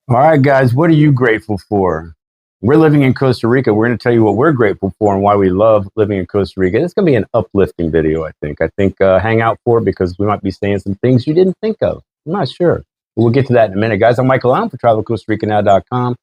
All right, guys, what are you grateful for? We're living in Costa Rica. We're going to tell you what we're grateful for and why we love living in Costa Rica. It's going to be an uplifting video, I think. Hang out for it because we might be saying some things you didn't think of. I'm not sure. But we'll get to that in a minute. Guys, I'm Michael Allen for TravelCostaRicaNow.com.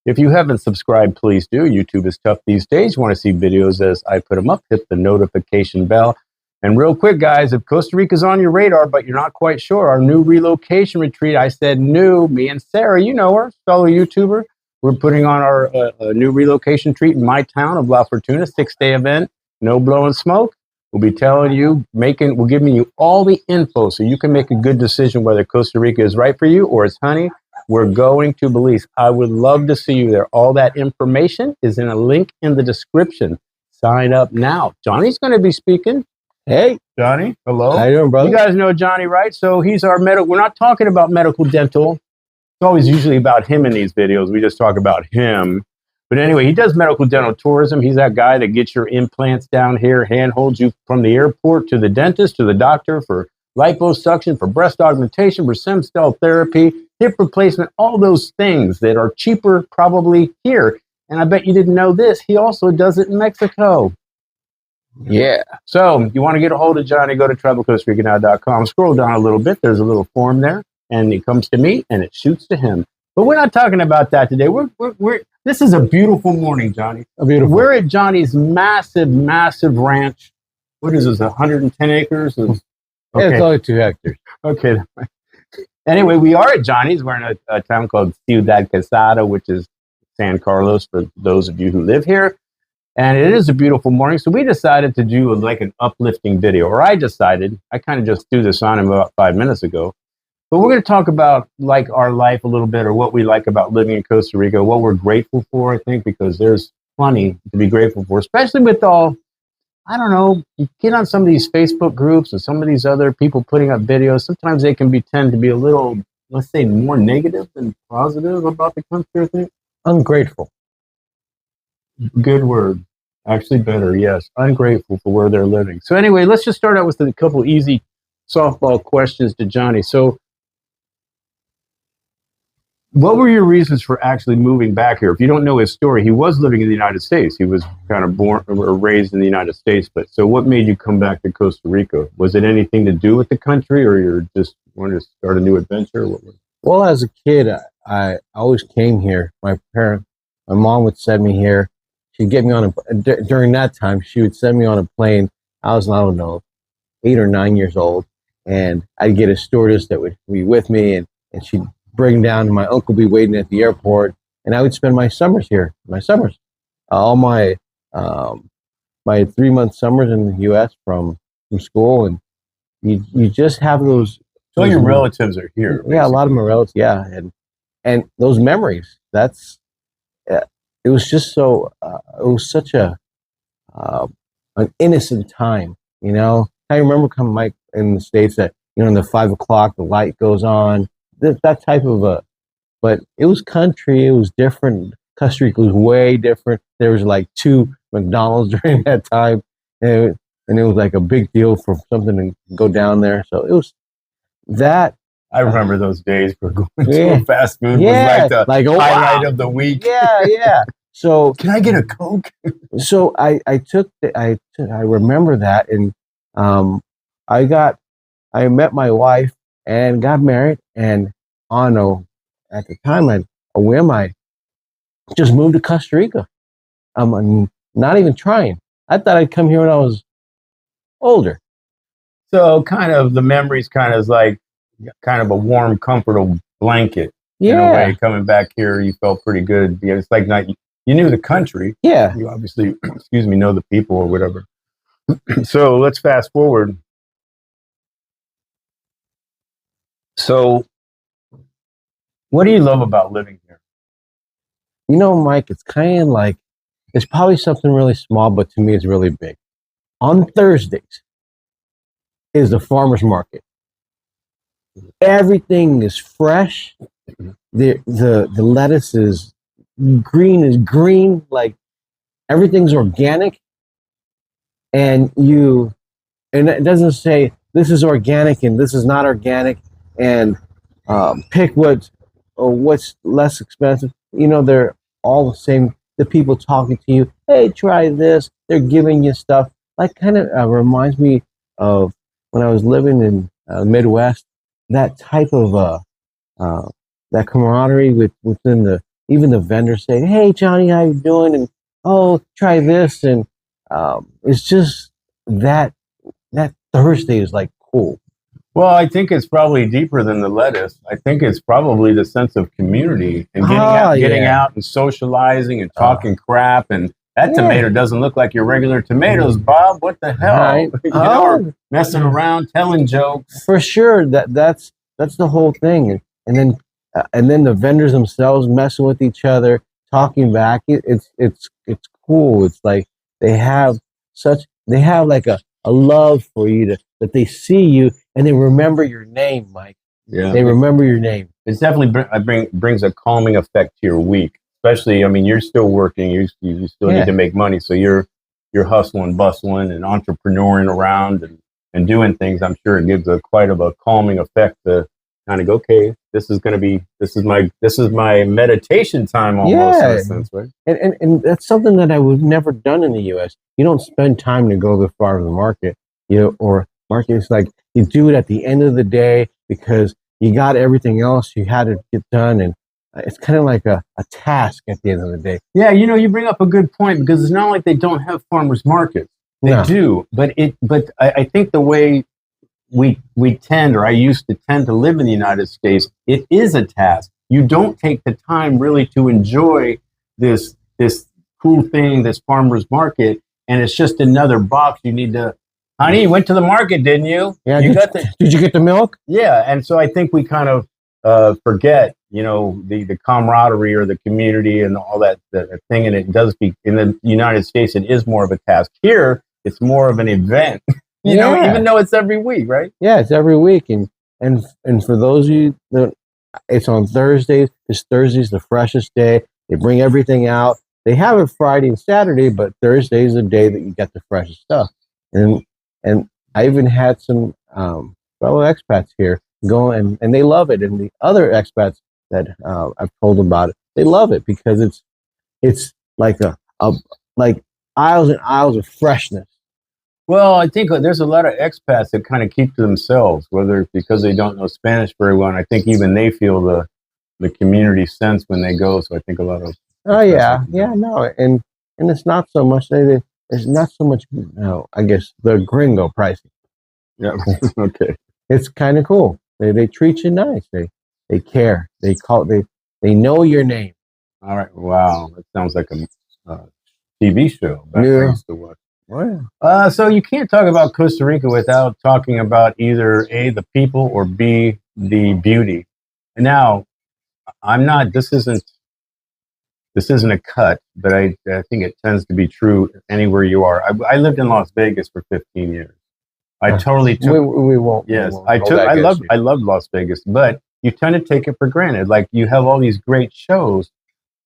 If you haven't subscribed, please do. YouTube is tough these days. You want to see videos as I put them up, hit the notification bell. And real quick, guys, if Costa Rica's on your radar, but you're not quite sure, our new relocation retreat, I said new, me and Sarah, you know her, fellow YouTuber, we're putting on our new relocation retreat in my town of La Fortuna, 6-day event, no blowing smoke. We'll be telling you, we're giving you all the info so you can make a good decision whether Costa Rica is right for you or it's honey. We're going to Belize. I would love to see you there. All that information is in a link in the description. Sign up now. Johnny's going to be speaking. Hey, Johnny, hello. how you doing, brother? You guys know Johnny, right? So he's our medical. We're not talking about medical dental. It's always usually about him in these videos. We just talk about him. But anyway, he does medical dental tourism. He's that guy that gets your implants down here, handholds you from the airport to the dentist, to the doctor for liposuction, for breast augmentation, for stem cell therapy, hip replacement, all those things that are cheaper probably here. And I bet you didn't know this. He also does it in Mexico. Yeah. So you want to get a hold of Johnny, go to TravelCostaRicaNow.com. Scroll down a little bit. There's a little form there, and it comes to me, and it shoots to him. But we're not talking about that today. This is a beautiful morning, Johnny. We're at Johnny's massive, massive ranch. What is this, 110 acres? Okay. Yeah, it's only 2 hectares. Okay. Anyway, we are at Johnny's. We're in a town called Ciudad Quesada, which is San Carlos for those of you who live here. And it is a beautiful morning, so we decided to do an uplifting video, or I kind of just threw this on him about 5 minutes ago. But we're going to talk about like our life a little bit, or what we like about living in Costa Rica, what we're grateful for, I think, because there's plenty to be grateful for, especially with all, I don't know, you get on some of these Facebook groups and some of these other people putting up videos. Sometimes they can tend to be a little, let's say, more negative than positive about the country, I think. Ungrateful. Good word. Actually better, yes. Ungrateful for where they're living. So anyway, let's just start out with a couple easy softball questions to Johnny. So what were your reasons for actually moving back here? If you don't know his story, he was living in the United States. He was kind of born or raised in the United States. But so what made you come back to Costa Rica? Was it anything to do with the country, or you're just wanting to start a new adventure? Well, as a kid, I always came here. My mom would send me here. She'd get me on during that time, she would send me on a plane. I don't know, 8 or 9 years old. And I'd get a stewardess that would be with me, and she'd bring down, and my uncle would be waiting at the airport. And I would spend my summers here, all my 3-month summers in the U.S. from school. And you just have those. So your relatives are here. Basically. Yeah, a lot of my relatives, yeah. And those memories, it was just so, it was such an innocent time, you know. I remember coming, Mike, in the States that, in the 5 o'clock, the light goes on, that type of but it was country, it was different. Costa Rica was way different. There was like 2 McDonald's during that time, and it was like a big deal for something to go down there. So it was that. I remember those days for going to a fast food. Yeah, was like the highlight of the week. Yeah. So can I get a Coke? So I remember that, and I met my wife and got married, and at the time, a whim, I just moved to Costa Rica. I'm not even trying. I thought I'd come here when I was older. So kind of the memories kind of a warm, comfortable blanket. Yeah. In a way, coming back here, you felt pretty good. It's like you knew the country. Yeah. You obviously, know the people or whatever. So let's fast forward. So what do you love about living here? Mike, it's kind of like, it's probably something really small, but to me it's really big. On Thursdays is the farmer's market. Everything is fresh. The lettuce is green, like everything's organic. And it doesn't say this is organic and this is not organic, and pick what what's less expensive. They're all the same. The people talking to you, hey, try this. They're giving you stuff. Like kind of reminds me of when I was living in Midwest. That type of that camaraderie within even the vendors saying, "Hey, Johnny, how you doing?" And oh, try this, and it's just that Thursday is like cool. Well, I think it's probably deeper than the lettuce. I think it's probably the sense of community and getting out and socializing and talking crap. And that tomato doesn't look like your regular tomatoes, Bob. What the hell? Right. Or messing around, telling jokes. For sure, that's the whole thing. And then the vendors themselves messing with each other, talking back. It's cool. It's like they have like a love for you that they see you and they remember your name, Mike. Yeah, they remember your name. It's definitely brings a calming effect to your week. Especially, I mean, you're still working. You still need to make money, so you're hustling, bustling, and entrepreneuring around and doing things. I'm sure it gives quite of a calming effect to kind of go, okay, this is my meditation time almost in a sense, right? And that's something that I would never done in the U.S. You don't spend time to go to the farmer's market, or market. It's like you do it at the end of the day because you got everything else you had to get done, and it's kind of like a task at the end of the day. Yeah, you bring up a good point because it's not like they don't have farmers markets. They do, but I think the way we tend, or I used to tend to live in the United States, it is a task. You don't take the time really to enjoy this cool thing, this farmer's market, and it's just another box you need to. Honey, you went to the market, didn't you? Yeah. Did you get the milk? Yeah, and so I think we kind of forget, the camaraderie or the community and all that thing, and it does be in the United States. It is more of a task. Here, it's more of an event. Even though it's every week, right? Yeah, it's every week, and for those of you it's on Thursdays. This Thursday's the freshest day. They bring everything out. They have it Friday and Saturday, but Thursday is the day that you get the freshest stuff. And I even had some fellow expats here go and they love it. And the other expats that I've told about it, they love it because it's like like aisles and aisles of freshness. Well, I think there's a lot of expats that kind of keep to themselves, whether it's because they don't know Spanish very well. And I think even they feel the community sense when they go. So I think a lot of and it's not so much there's not so much I guess the gringo pricing. Yeah, okay. It's kind of cool. They treat you nice. They care. They know your name. All right. Wow, that sounds like a TV show. Back I used to watch. Wow. So you can't talk about Costa Rica without talking about either A, the people, or B, the beauty. And now, this isn't a cut, but I think it tends to be true anywhere you are. I lived in Las Vegas for 15 years. I totally took. We won't. Yes, we won't I loved Las Vegas, but you tend to take it for granted. Like you have all these great shows,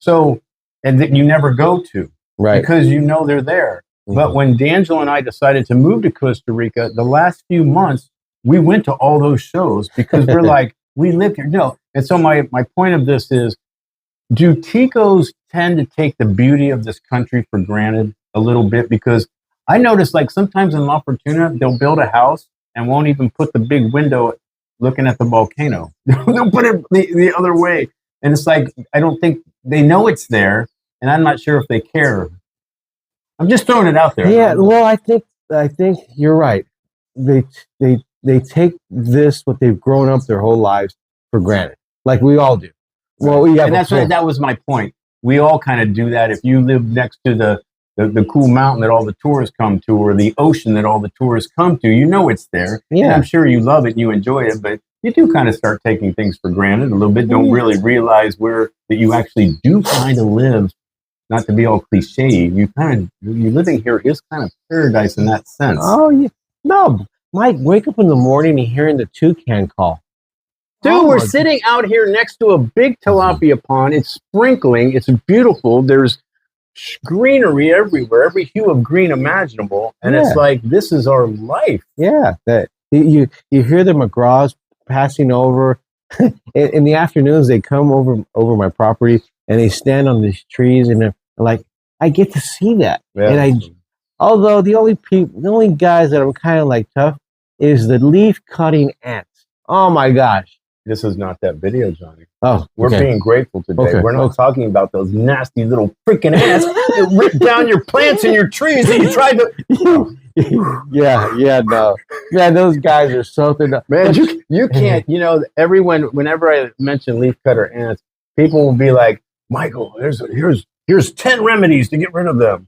and that you never go to, right? Because they're there. But when D'Angelo and I decided to move to Costa Rica, the last few months, we went to all those shows because we're like, we live here. No. And so my point of this is, do Ticos tend to take the beauty of this country for granted a little bit? Because I notice like sometimes in La Fortuna, they'll build a house and won't even put the big window looking at the volcano. They'll put it the other way. And it's like, I don't think they know it's there. And I'm not sure if they care. I'm just throwing it out there. Yeah, well, I think you're right. They take this, what they've grown up their whole lives, for granted, like we all do. Well, that was my point. We all kind of do that. If you live next to the cool mountain that all the tourists come to, or the ocean that all the tourists come to, it's there. Yeah, and I'm sure you love it and you enjoy it, but you do kind of start taking things for granted a little bit. Don't really realize that you actually do kind of live. Not to be all cliche, you living here is kind of paradise in that sense. Oh yeah, no, Mike, wake up in the morning and hearing the toucan call. Dude, we're sitting out here next to a big tilapia pond. It's sprinkling. It's beautiful. There's greenery everywhere, every hue of green imaginable, and it's like this is our life. Yeah, that you hear the McGraws passing over in the afternoons, they come over my property and they stand on these trees and they're like, I get to see that. Yeah. And although the only guys that are kind of like tough is the leaf cutting ants. Oh my gosh. This is not that video, Johnny. Oh, we're being grateful today. Okay. We're not talking about those nasty little freaking ants that rip down your plants and your trees that you tried to. yeah, no, man, those guys are something. Man, you can't. You know, whenever I mention leaf cutter ants, people will be like, Michael, here's 10 remedies to get rid of them.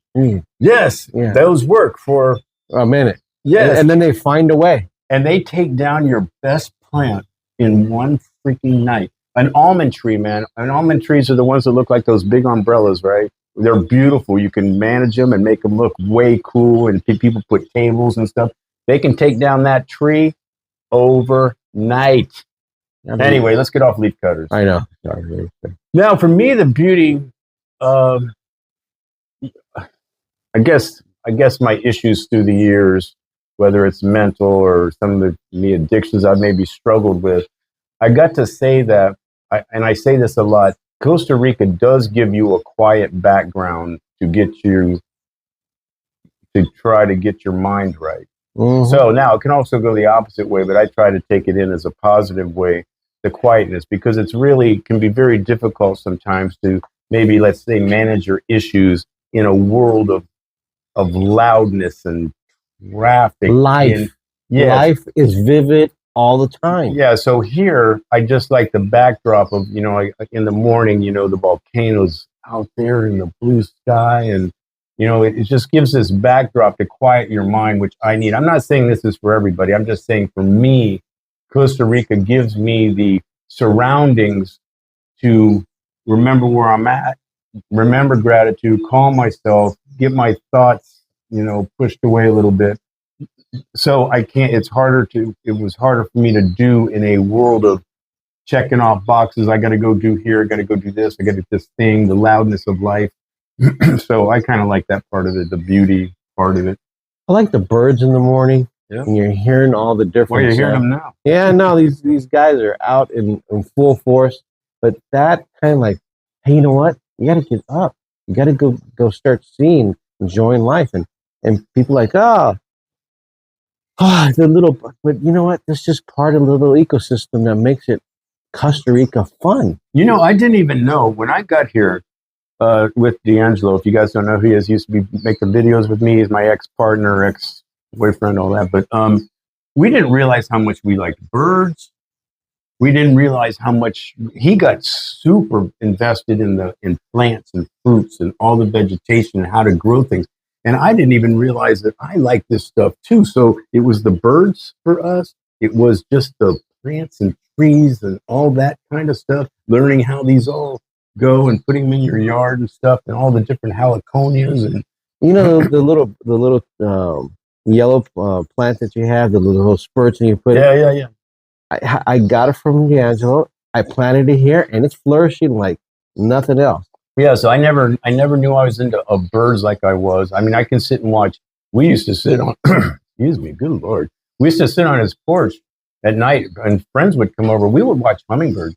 Yes, those work for a minute. Yes, and then they find a way, and they take down your best plant in one freaking night. An almond tree, man. And almond trees are the ones that look like those big umbrellas, right? They're beautiful. You can manage them and make them look way cool. And people put tables and stuff. They can take down that tree overnight. Anyway, let's get off leaf cutters. I know. Now, for me, the beauty, I guess my issues through the years, whether it's mental or some of the addictions I've maybe struggled with, I got to say that, and I say this a lot, Costa Rica does give you a quiet background to try to get your mind right. Mm-hmm. So now it can also go the opposite way, but I try to take it in as a positive way, the quietness, because it's really can be very difficult sometimes to maybe, let's say, manage your issues in a world of loudness and traffic. Life is vivid all the time. Yeah, so here I just like the backdrop of, like in the morning, the volcanoes out there in the blue sky, and it just gives this backdrop to quiet your mind, which I need. I'm not saying this is for everybody. I'm just saying for me, Costa Rica gives me the surroundings to remember where I'm at, remember gratitude, calm myself, get my thoughts, pushed away a little bit. So it was harder for me to do in a world of checking off boxes. I got to go do here. I got to go do this. I got to do this thing, the loudness of life. So I kind of like that part of it, the beauty part of it. I like the birds in the morning. Yeah. And you're hearing all the different. Well, you're hearing them now. Yeah, no, these guys are out in full force. But that kind of like, hey, you know what? You got to get up. You got to go start seeing, enjoying life. And people like, the little, but you know what? That's just part of the little ecosystem that makes it Costa Rica fun. I didn't even know when I got here with D'Angelo. If you guys don't know who he is, he used to be making videos with me. He's my ex-partner, ex-boyfriend, all that. But we didn't realize how much we liked birds. We didn't realize how much he got super invested in plants and fruits and all the vegetation and how to grow things. And I didn't even realize that I like this stuff too. So it was the birds for us. It was just the plants and trees and all that kind of stuff. Learning how these all go and putting them in your yard and stuff, and all the different haliconias and the little yellow plant that you have, the little spurts, and you put yeah. I got it from D'Angelo. I planted it here, and it's flourishing like nothing else. Yeah, so I never knew I was into birds like I was. I mean, I can sit and watch. We used to sit on, excuse me, good Lord. We used to sit on his porch at night, and friends would come over. We would watch hummingbirds.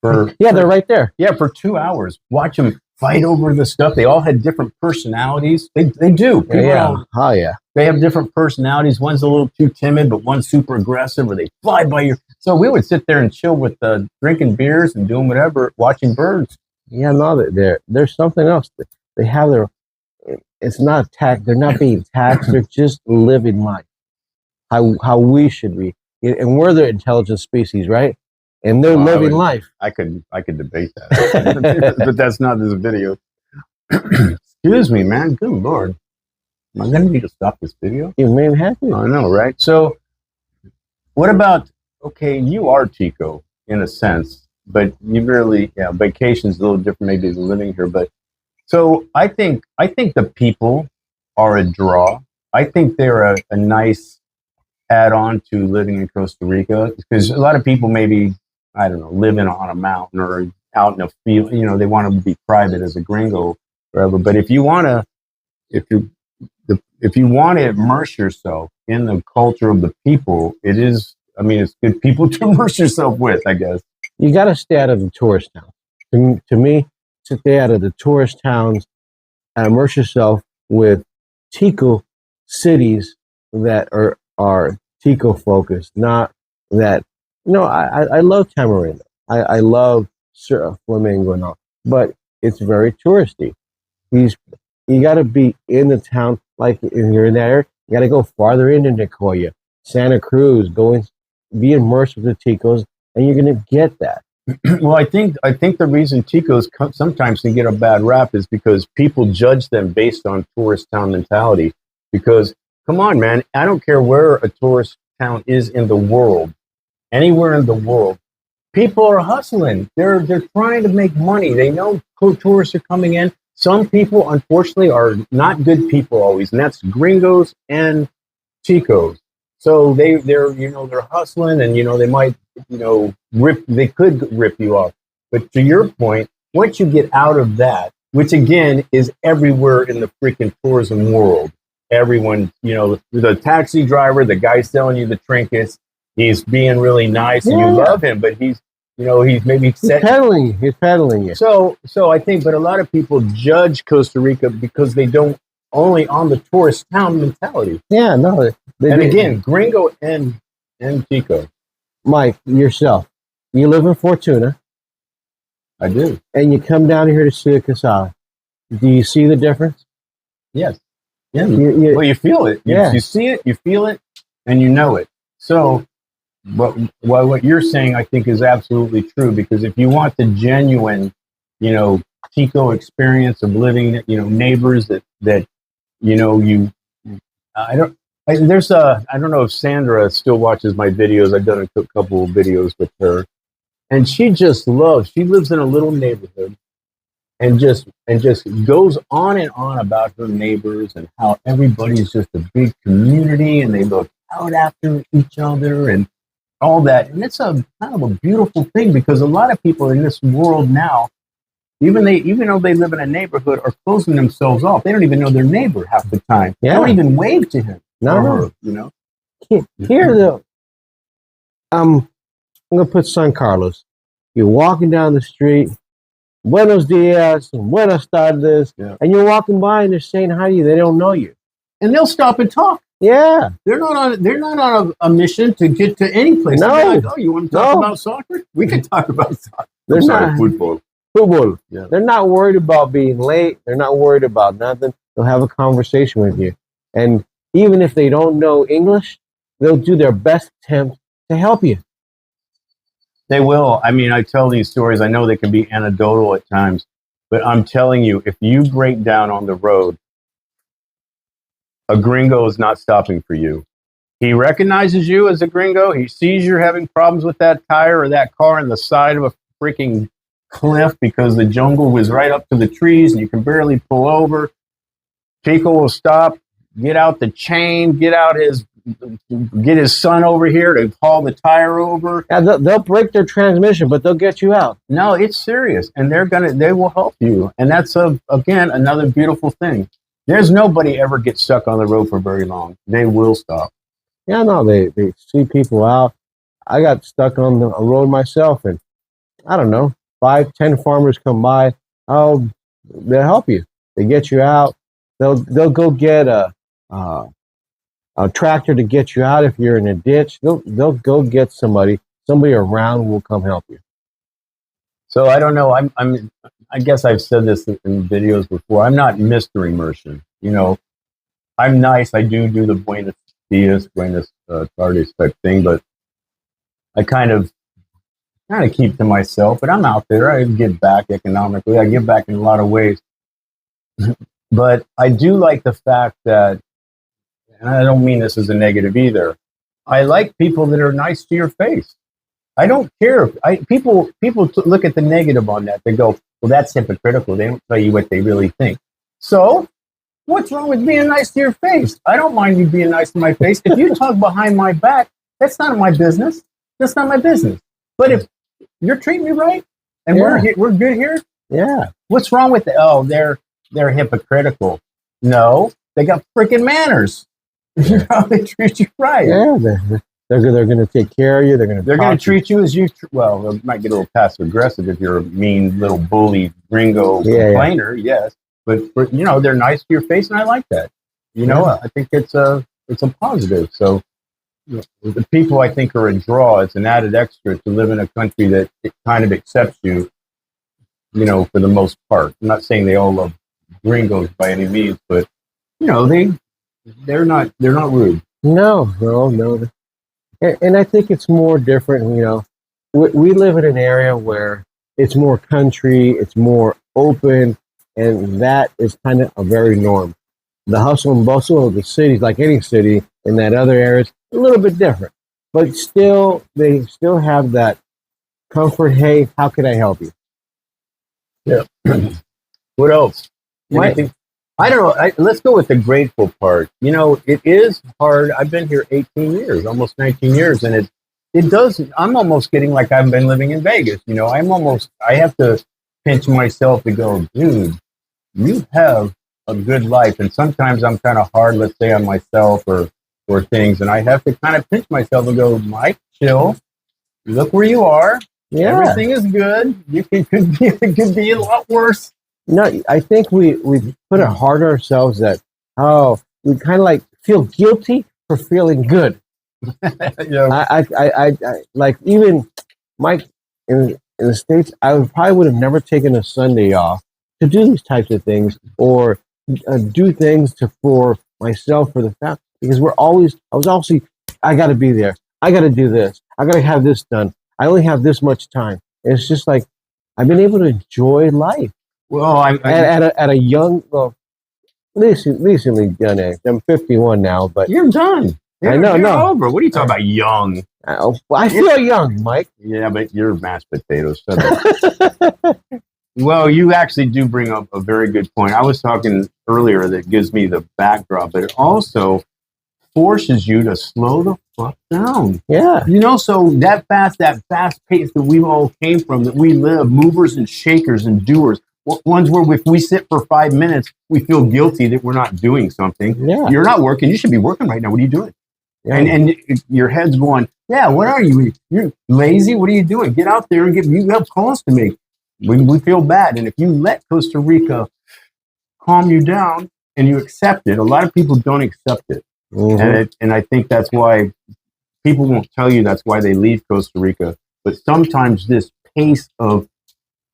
They're right there. Yeah, for 2 hours. Watch them fight over the stuff. They all had different personalities. They do. They have different personalities. One's a little too timid, but one's super aggressive, or they fly by your. So we would sit there and chill with drinking beers and doing whatever, watching birds. Yeah, no, there's something else. They have it's not taxed. They're not being taxed. They're just living life. How we should be. And we're the intelligent species, right? And they're living life. I could debate that. But that's not this video. Excuse me, man. Good Lord. Am I going to need to stop this video? You may have to. I know, right? So what about, okay, you are Tico in a sense. But you really, vacation's a little different maybe than living here. But so I think the people are a draw. I think they're a nice add-on to living in Costa Rica, because a lot of people maybe, I don't know, live on a mountain or out in a field. They want to be private as a gringo or whatever. But if you want to immerse yourself in the culture of the people, it's good people to immerse yourself with, I guess. You got to stay out of the tourist towns. To me, stay out of the tourist towns and immerse yourself with Tico cities that are Tico focused, not that. No, I love Tamarindo. I love Flamingo and all, but it's very touristy. These You got to be in the town, like if you're in there. You got to go farther into Nicoya, Santa Cruz, be immersed with the Ticos, and you're gonna get that. Well, I think the reason Ticos sometimes can get a bad rap is because people judge them based on tourist town mentality. Because come on, man, I don't care where a tourist town is in the world, anywhere in the world, people are hustling. They're trying to make money. They know tourists are coming in. Some people, unfortunately, are not good people always, and that's gringos and Ticos. So they're hustling, and they might they could rip you off. But to your point, once you get out of that, which again is everywhere in the freaking tourism world, everyone, the taxi driver, the guy selling you the trinkets, he's being really nice and you love him, but he's maybe peddling you. So I think, but a lot of people judge Costa Rica because they don't only on the tourist town mentality. Yeah, no. And again, gringo and Tico. Mike, yourself, you live in Fortuna. I do. And you come down here to see a Casada. Do you see the difference? Yes. Yeah. Well, you feel it. You see it, you feel it, and you know it. So what you're saying, I think, is absolutely true, because if you want the genuine, Tico experience of living, neighbors that I don't know if Sandra still watches my videos. I've done a couple of videos with her, and she lives in a little neighborhood and just goes on and on about her neighbors and how everybody's just a big community and they look out after each other and all that. And it's a kind of a beautiful thing, because a lot of people in this world now, even though they live in a neighborhood, are closing themselves off. They don't even know their neighbor half the time. Yeah. They don't even wave to him. No. Here though, I'm gonna put San Carlos. You're walking down the street, buenos dias, buenas tardes, and you're walking by and they're saying hi to you. They don't know you, and they'll stop and talk. Yeah, they're not on a mission to get to any place. No, like, oh, you want to talk about soccer? We can talk about soccer. They're not football. Yeah. They're not worried about being late. They're not worried about nothing. They'll have a conversation with you, and even if they don't know English, they'll do their best attempt to help you. They will. I mean, I tell these stories. I know they can be anecdotal at times, but I'm telling you, if you break down on the road, a gringo is not stopping for you. He recognizes you as a gringo. He sees you're having problems with that tire or that car on the side of a freaking cliff because the jungle was right up to the trees and you can barely pull over. Pico will stop, get out the chain, get his son over here to haul the tire over. Yeah, they'll break their transmission, but they'll get you out. No, it's serious, and they will help you, and that's again another beautiful thing. There's nobody ever gets stuck on the road for very long. They will stop. Yeah, no, they see people out. I got stuck on the road myself, and I don't know, 5-10 farmers come by. Oh, they'll help you. They get you out. They'll go get a tractor to get you out if you're in a ditch. They'll go get somebody around will come help you. So I don't know. I guess I've said this in videos before. I'm not Mr. Immersion. I'm nice. I do the Buenos Dias, Buenos Tardes type thing, but I kind of keep to myself. But I'm out there. I give back economically. I give back in a lot of ways. But I do like the fact that, and I don't mean this as a negative either, I like people that are nice to your face. I don't care. People look at the negative on that. They go, well, that's hypocritical. They don't tell you what they really think. So what's wrong with being nice to your face? I don't mind you being nice to my face. If you talk behind my back, that's not my business. That's not my business. But if you're treating me right and we're good here, what's wrong with it? Oh, they're hypocritical. No, they got freaking manners. They treat you right. Yeah, They're going to take care of you. They're going to treat you as you. Well, they might get a little passive aggressive if you're a mean little bully gringo complainer. Yes, but they're nice to your face, and I like that. I think it's a positive. So the people I think are a draw. It's an added extra to live in a country that it kind of accepts you. For the most part. I'm not saying they all love gringos by any means, but they're not rude. No. And I think it's more different. We live in an area where it's more country, it's more open, and that is kind of a very norm. The hustle and bustle of the cities, like any city in that other area, is a little bit different. But still, they still have that comfort. Hey, how can I help you? Yeah. What else? Anything? I don't know. Let's go with the grateful part. It is hard. I've been here 18 years, almost 19 years, and it does. I'm almost getting like I've been living in Vegas. I have to pinch myself to go, dude, you have a good life. And sometimes I'm kind of hard, let's say, on myself or things, and I have to kind of pinch myself and go, Mike, chill. Look where you are. Yeah. Everything is good. It could be a lot worse. No, I think we put it hard on ourselves that, we kind of like feel guilty for feeling good. I like even Mike in the States, I probably would have never taken a Sunday off to do these types of things or do things for myself, for the family, because I got to be there. I got to do this. I got to have this done. I only have this much time. And it's just like, I've been able to enjoy life. Well, at a young, recently done age. I'm 51 now, but you're done. You're over. What are you talking about, young? I feel young, Mike. Yeah, but you're mashed potatoes. Well, you actually do bring up a very good point. I was talking earlier that gives me the backdrop, but it also forces you to slow the fuck down. Yeah. So that fast pace that we all came from, that we live, movers and shakers and doers, ones where if we sit for 5 minutes, we feel guilty that we're not doing something. Yeah. You're not working. You should be working right now. What are you doing? Yeah. And your head's going, yeah, what are you? You're lazy. What are you doing? Get out there and you have calls to make. We feel bad. And if you let Costa Rica calm you down and you accept it, a lot of people don't accept it. Mm-hmm. And I think that's why people won't tell you that's why they leave Costa Rica. But sometimes this pace of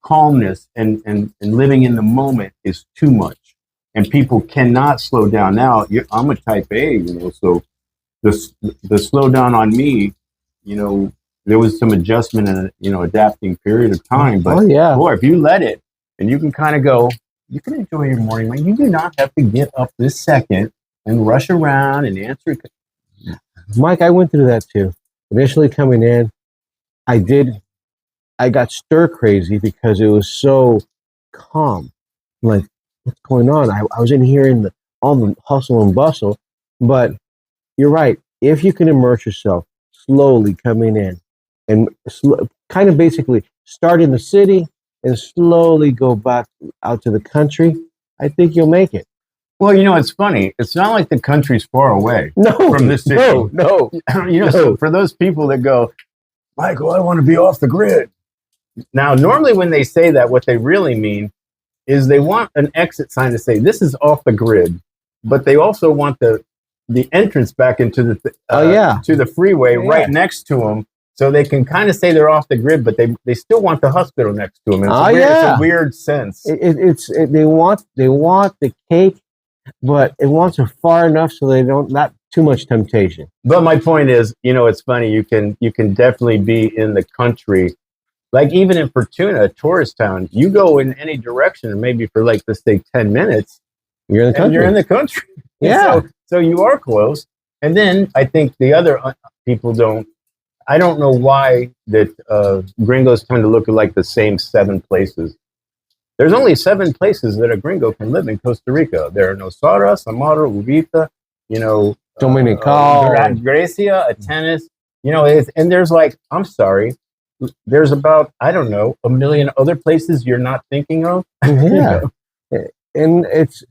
calmness and living in the moment is too much. And people cannot slow down. Now, I'm a type A, so the slow down on me, there was some adjustment and, adapting period of time. But boy, if you let it and you can kind of go, you can enjoy your morning. Like, you do not have to get up this second and rush around and answer. Mike, I went through that too. Initially coming in, I got stir crazy because it was so calm. I'm like, what's going on? I was in here in all the hustle and bustle, but you're right. If you can immerse yourself slowly coming in and kind of basically start in the city and slowly go back out to the country, I think you'll make it. Well, it's funny. It's not like the country's far away from this city. No. So for those people that go, Michael, I want to be off the grid. Now, normally when they say that, what they really mean is they want an exit sign to say, this is off the grid. But they also want the entrance back into to the freeway right next to them. So they can kind of say they're off the grid, but they still want the hospital next to them. It's a weird sense. They want the cake, but it wants it far enough so they not too much temptation. But my point is, it's funny. You can definitely be in the country, like even in Fortuna, a tourist town. You go in any direction, maybe for like let's say 10 minutes, you're in the country. Yeah. So you are close. And then I think the other people don't. I don't know why that gringos tend to look at like the same 7 places. There's only 7 places that a gringo can live in Costa Rica. There are Nosara, Samara, Uvita, Dominical, Grecia, Atenas, and there's like, I'm sorry, there's about, I don't know, 1 million other places you're not thinking of. Yeah. And it's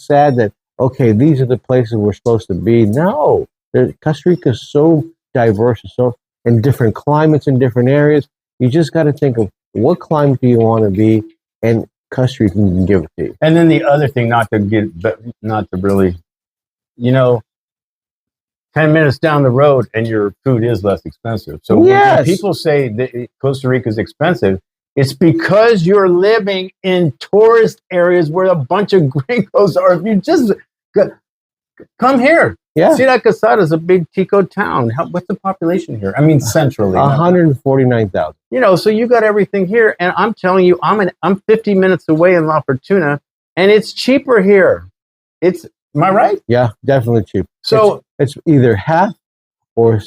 sad that, okay, these are the places we're supposed to be. No, Costa Rica is so diverse and so and different climates in different areas. You just got to think of what climate do you want to be, and Costa Rica can give it to you. And then the other thing, not to really, you know, 10 minutes down the road and your food is less expensive. So when people say that Costa Rica is expensive, it's because you're living in tourist areas where a bunch of gringos are. If you just come here. Yeah. Ciudad Quesada is a big Tico town. What's the population here? I mean, centrally. 149,000. You know, so you got everything here. And I'm telling you, I'm 50 minutes away in La Fortuna, and it's cheaper here. Am I right? Yeah, definitely cheap. So it's either half or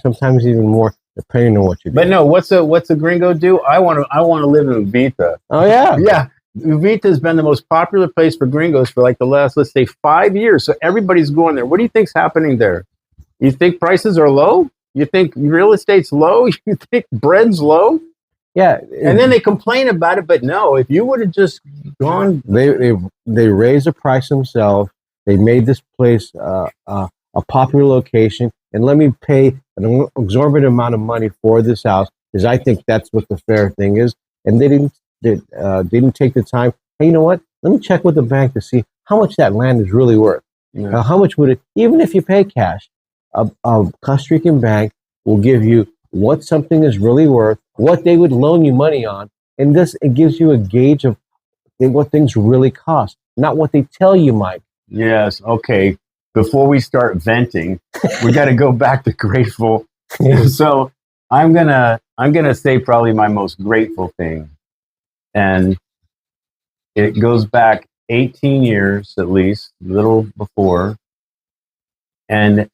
sometimes even more, depending on what you do. But no, what's a gringo do? I want to live in Uvita. Oh yeah. Yeah. Uvita has been the most popular place for gringos for like the last, let's say, 5 years. So everybody's going there. What do you think's happening there? You think prices are low? You think real estate's low? You think bread's low? Yeah. And then they complain about it, but no, if you would have just gone, they raised the price themselves. They made this place a popular location, and let me pay an exorbitant amount of money for this house because I think that's what the fair thing is. And they didn't take the time. Hey, you know what? Let me check with the bank to see how much that land is really worth. Yeah. How much would it, even if you pay cash, a Costa Rican bank will give you what something is really worth, what they would loan you money on, and it gives you a gauge of what things really cost, not what they tell you, Mike. Yes. Okay. Before we start venting, we got to go back to grateful. So I'm gonna say probably my most grateful thing, and it goes back 18 years at least, a little before, and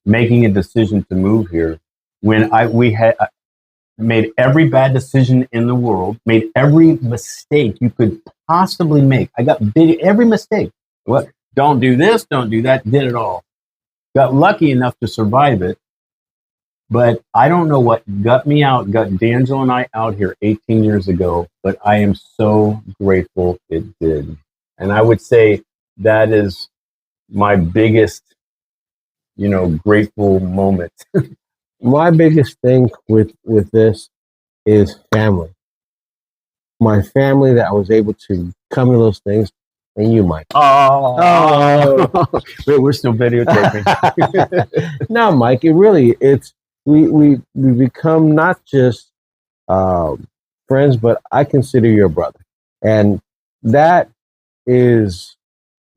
making a decision to move here when we had made every bad decision in the world, made every mistake you could possibly make. I got every mistake. What? Don't do this, don't do that, did it all. Got lucky enough to survive it. But I don't know what got D'Angelo and I out here 18 years ago, but I am so grateful it did. And I would say that is my biggest, grateful moment. My biggest thing with this is family. My family that I was able to come to those things, and you, Mike. Oh. Wait, we're still videotaping. No, Mike, we become not just friends, but I consider you a brother. And that is,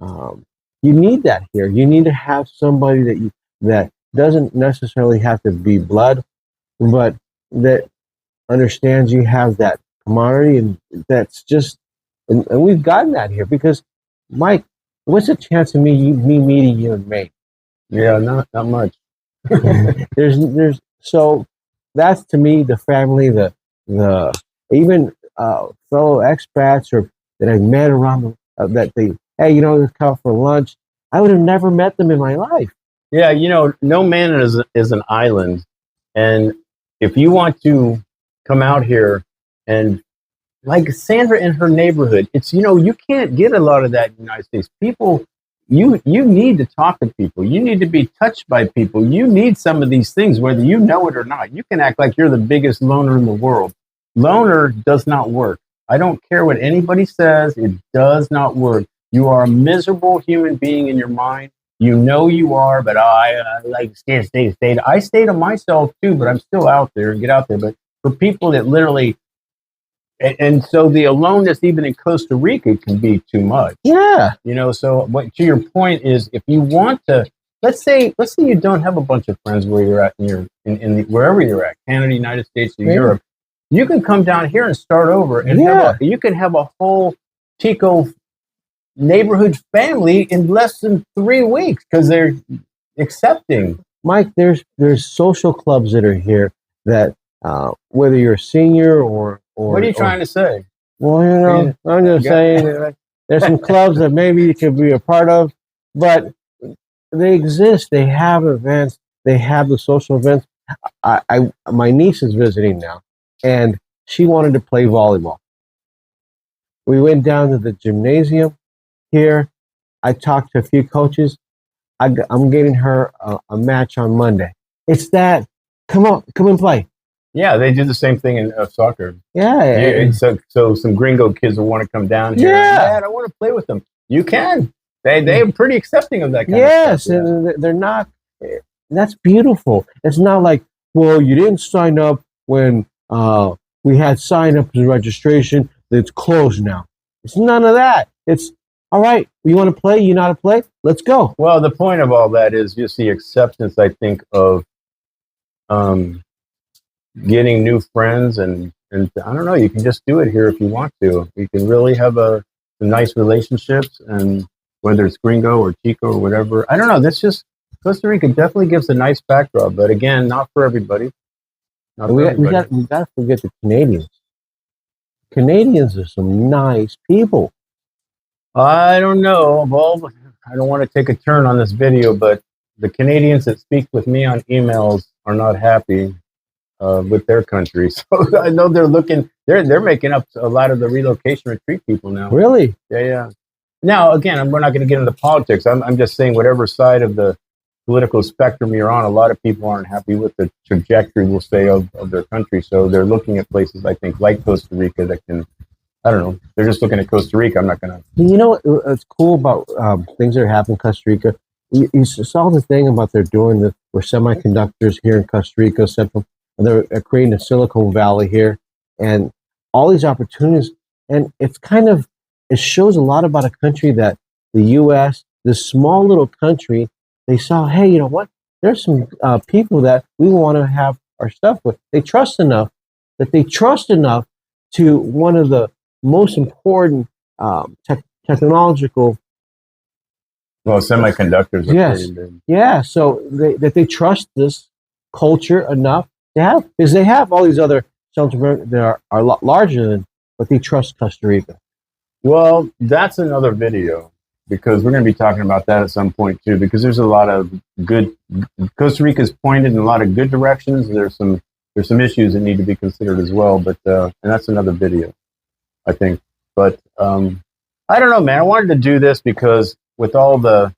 you need that here. You need to have somebody that doesn't necessarily have to be blood, but that understands you have that camaraderie, and that's just, and we've gotten that here because, Mike, what's the chance of me meeting you in May? Yeah, not much. there's so that's to me the family, the even fellow expats or that I've met around that they, hey, let's come for lunch. I would have never met them in my life. Yeah, no man is an island, and if you want to come out here and like Sandra in her neighborhood, it's you can't get a lot of that in the United States. People, you need to talk to people. You need to be touched by people. You need some of these things, whether you know it or not. You can act like you're the biggest loner in the world. Loner does not work. I don't care what anybody says. It does not work. You are a miserable human being in your mind. You know you are, but I like stay. I stay to myself too, but I'm still out there and get out there. But for people that literally, and so the aloneness even in Costa Rica can be too much. Yeah. So what to your point is, if you want to, let's say you don't have a bunch of friends where you're at in wherever you're at, Canada, United States, or Europe, you can come down here and start over, and you can have a whole Tico neighborhood family in less than 3 weeks because they're accepting. Mike, there's social clubs that are here that whether you're a senior or what are you trying to say? Well, I'm just saying there's some clubs that maybe you could be a part of, but they exist. They have events. They have the social events. My niece is visiting now, and she wanted to play volleyball. We went down to the gymnasium here. I talked to a few coaches. I'm getting her a match on Monday. It's that. Come on, come and play. Yeah, they do the same thing in soccer. Yeah. So some gringo kids will want to come down here. Yeah. Dad, I want to play with them. You can. They're pretty accepting of that kind of Yes, stuff. Yeah. and they're not. That's beautiful. It's not like, well, you didn't sign up when we had sign up and registration. It's closed now. It's none of that. It's all right. You want to play? You know how to play? Let's go. Well, the point of all that is just the acceptance, I think, of getting new friends and I don't know. You can just do it here if you want to. You can really have some nice relationships, and whether it's gringo or chico or whatever. I don't know. That's just Costa Rica definitely gives a nice backdrop, but again, not for everybody. We got to forget the Canadians. Canadians are some nice people. I don't know. Well, I don't want to take a turn on this video, but the Canadians that speak with me on emails are not happy with their country. So I know they're looking. They're making up a lot of the relocation retreat people now. Really? Yeah. Now, again, we're not going to get into politics. I'm just saying whatever side of the political spectrum you're on, a lot of people aren't happy with the trajectory, we'll say, of their country. So they're looking at places, I think, like Costa Rica that can, I don't know, they're just looking at Costa Rica. I'm not going to. You know what's cool about things that are happening in Costa Rica? You saw the thing about they're doing we're semiconductors here in Costa Rica, Central, and they're creating a Silicon Valley here, and all these opportunities. And it's it shows a lot about a country that the U.S., this small little country, they saw, hey, you know what? There's some people that we want to have our stuff with. They trust enough to one of the most important technological. Well, semiconductors. Yes. Yeah. So they trust this culture enough to have, because they have all these other centers that are a lot larger than, but they trust Costa Rica. Well, that's another video, because we're going to be talking about that at some point too, because there's a lot of good, Costa Rica's pointed in a lot of good directions. There's some issues that need to be considered as well, but and that's another video, I think. But I don't know, man. I wanted to do this because with all the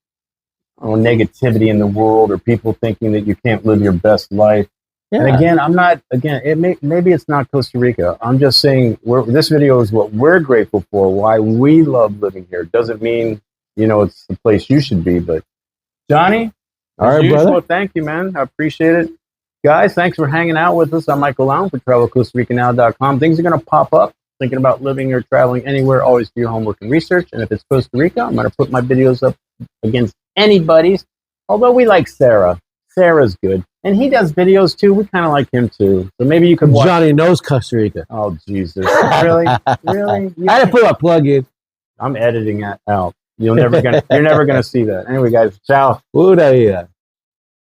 negativity in the world, or people thinking that you can't live your best life. Yeah. And again, I'm not. Again, maybe it's not Costa Rica. I'm just saying this video is what we're grateful for. Why we love living here. Doesn't mean it's the place you should be. But Johnny, all right, brother. Thank you, man. I appreciate it, guys. Thanks for hanging out with us. I'm Michael Lown for TravelCostaRicaNow.com. Things are going to pop up. Thinking about living or traveling anywhere, always do your homework and research. And if it's Costa Rica, I'm going to put my videos up against anybody's. Although we like Sarah. Sarah's good. And he does videos too. We kind of like him too. So maybe you could watch. Johnny knows Costa Rica. Oh, Jesus. Really? Really? I had to put a plug in. I'm editing that out. You're never gonna see that. Anyway, guys, ciao. Pura vida.